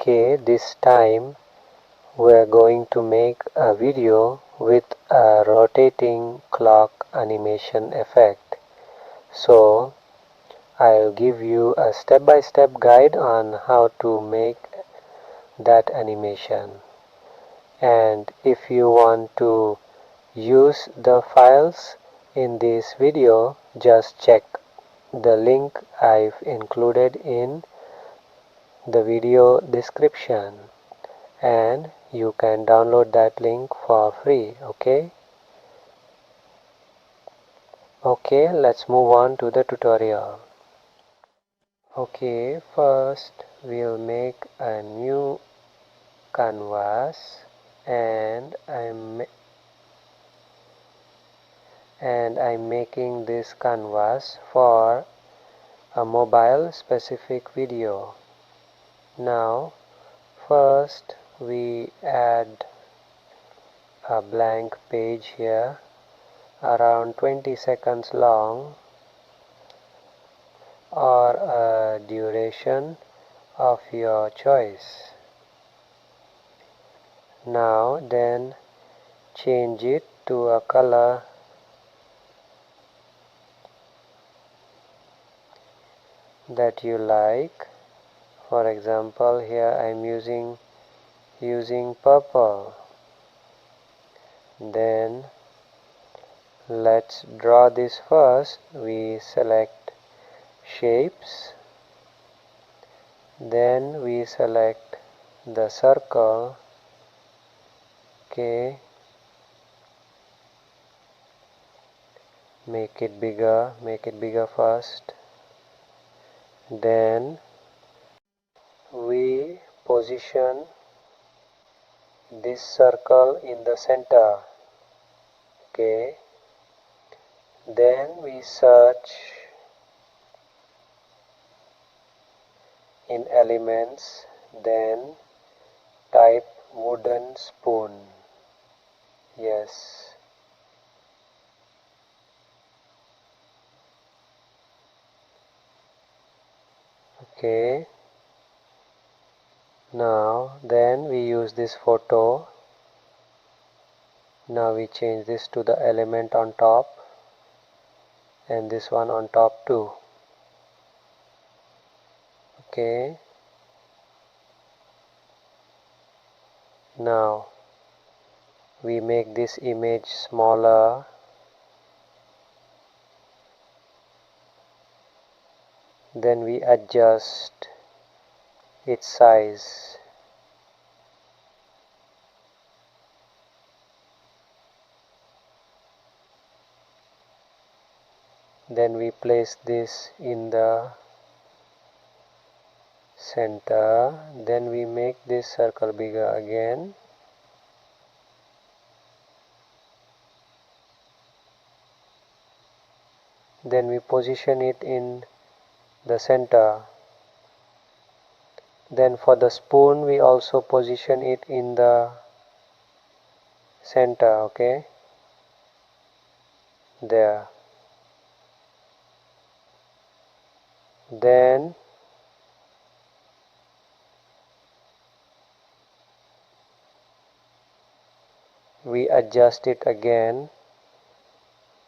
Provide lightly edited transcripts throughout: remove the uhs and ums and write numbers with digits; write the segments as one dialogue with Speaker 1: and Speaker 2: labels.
Speaker 1: Okay, this time we're going to make a video with a rotating clock animation effect. So I'll give you a step-by-step guide on how to make that animation. And if you want to use the files in this video, just check the link I've included in the video description, and you can download that link for free. Okay, let's move on to the tutorial. Okay, first we'll make a new canvas, and I'm making this canvas for a mobile specific video. Now first we add a blank page here around 20 seconds long, or a duration of your choice. Now then change it to a color that you like. For example, here I'm using purple. Then let's draw this first. We select shapes, then we select the circle. Okay, make it bigger first. Then we position this circle in the center. Okay, then we search in elements, then type wooden spoon. Yes. Okay, now then we use this photo. Now we change this to the element on top, and this one on top too. Okay, now we make this image smaller. Then we adjust its size. Then we place this in the center. Then we make this circle bigger again. Then we position it in the center. Then for the spoon we also position it in the center. Okay, there. Then we adjust it again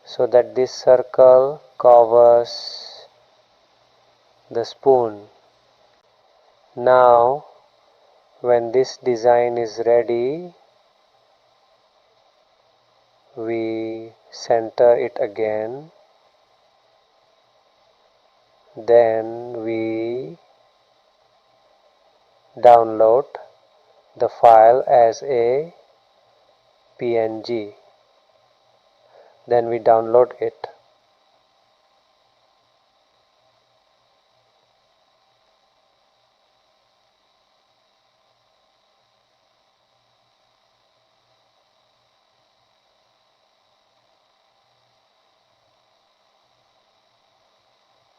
Speaker 1: so that this circle covers the spoon. Now when this design is ready, we center it again. Then we download the file as a PNG. Then we download it.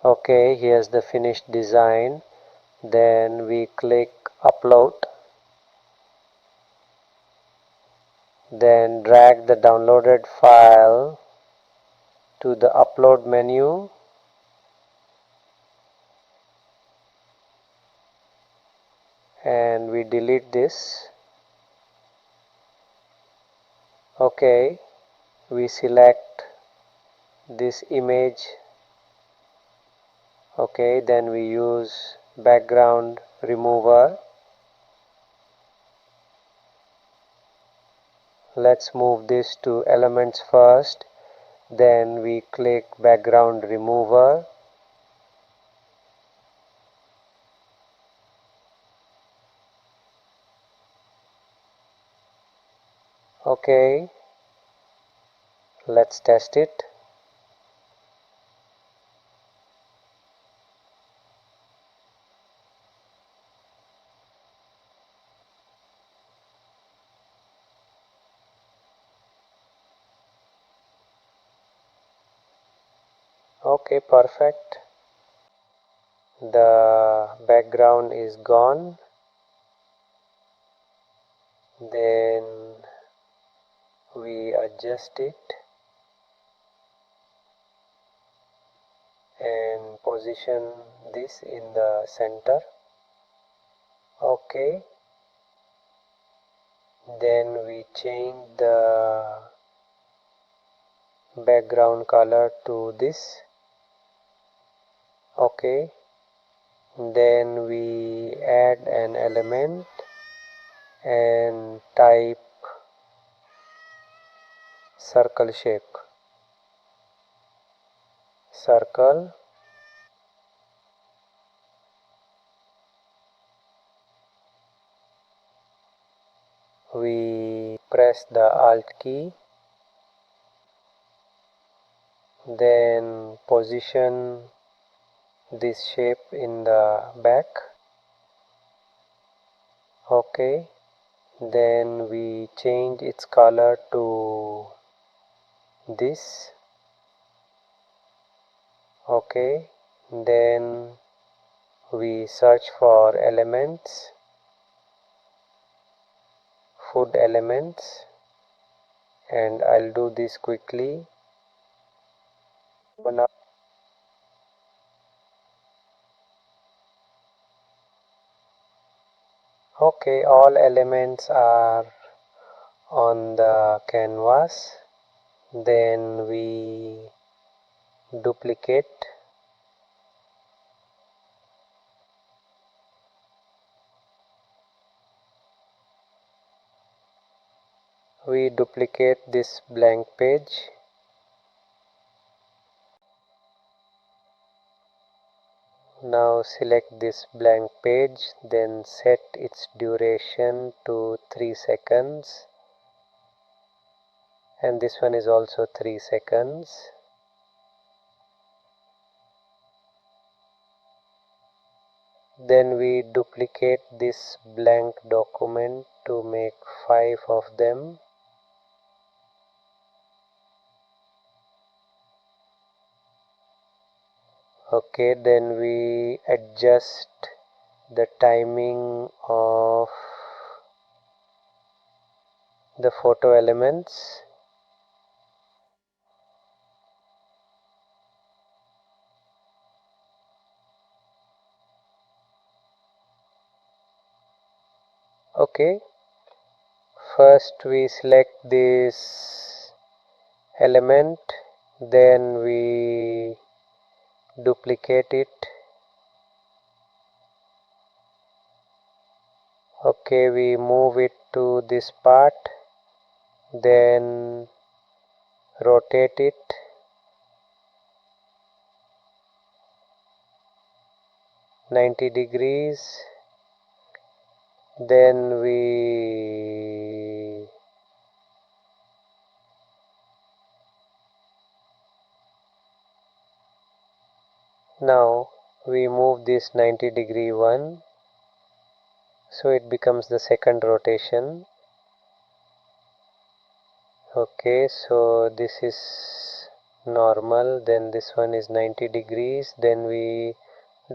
Speaker 1: Okay, here's the finished design. Then we click upload. Then drag the downloaded file to the upload menu. and we delete this. Okay, we select this image. Okay, then we use background remover. Let's move this to elements first, then we click background remover. Okay, let's test it. Okay, perfect. The background is gone. Then we adjust it and position this in the center. Okay, then we change the background color to this. Okay, then we add an element and type circle shape. Circle. We press the Alt key, then position this shape in the back. Okay, then we change its color to this. Okay, then we search for elements, food elements, and I'll do this quickly. Okay, all elements are on the canvas. Then we duplicate. We duplicate this blank page. Now select this blank page, then set its duration to 3 seconds, and this one is also 3 seconds. Then we duplicate this blank document to make 5 of them. Okay, then we adjust the timing of the photo elements. Okay, first we select this element, then we duplicate it. Okay, we move it to this part, then rotate it. (90°). Then we now we move this 90° one, so it becomes the second rotation. Okay, so this is normal, then this one is 90°, then we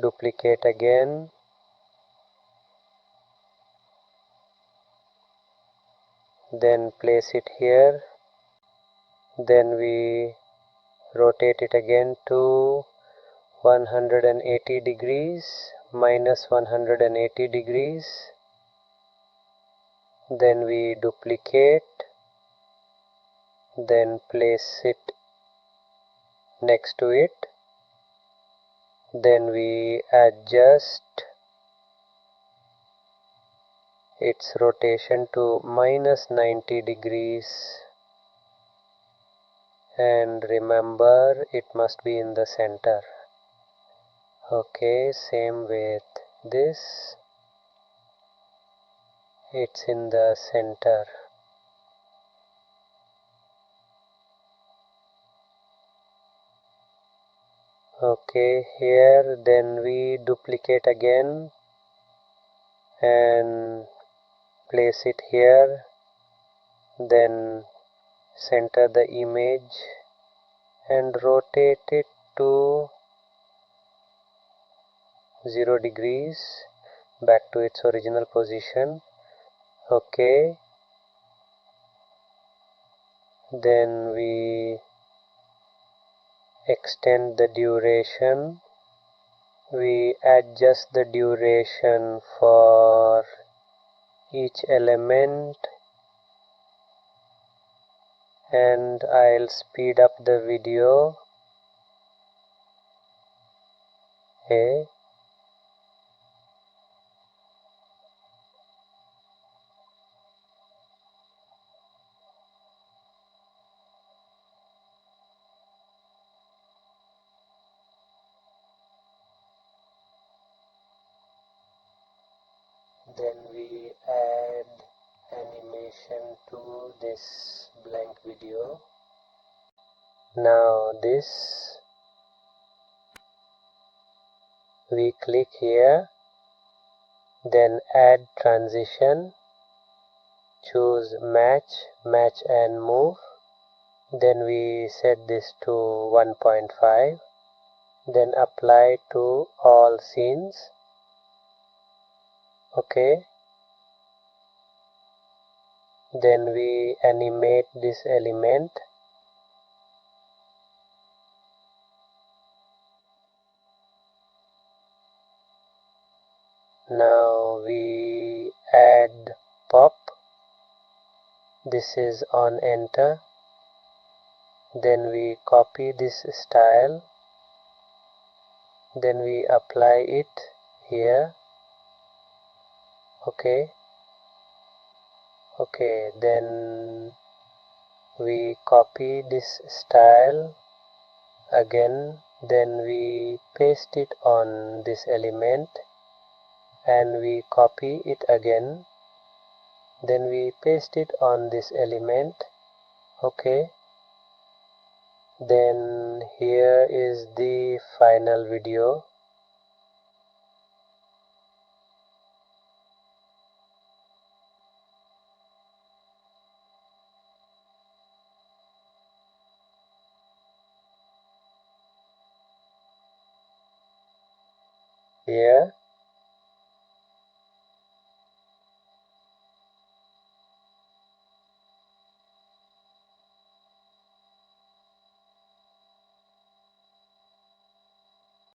Speaker 1: duplicate again, then place it here, then we rotate it again to 180°, minus 180°. then we duplicate, then place it next to it, then we adjust its rotation to -90 degrees, and remember it must be in the center. Okay, same with this, it's in the center. Okay, here then we duplicate again and place it here, then center the image and rotate it to 0 degrees back to its original position. Okay, then we extend the duration, we adjust the duration for each element, and I'll speed up the video. Okay, then we add animation to this blank video. Now this, we click here, then add transition, choose match and move, then we set this to 1.5, then apply to all scenes. Okay, then we animate this element. Now we add pop, this is on enter, then we copy this style, then we apply it here. Okay, then we copy this style again, then we paste it on this element, and we copy it again, then we paste it on this element. Okay, then here is the final video. Here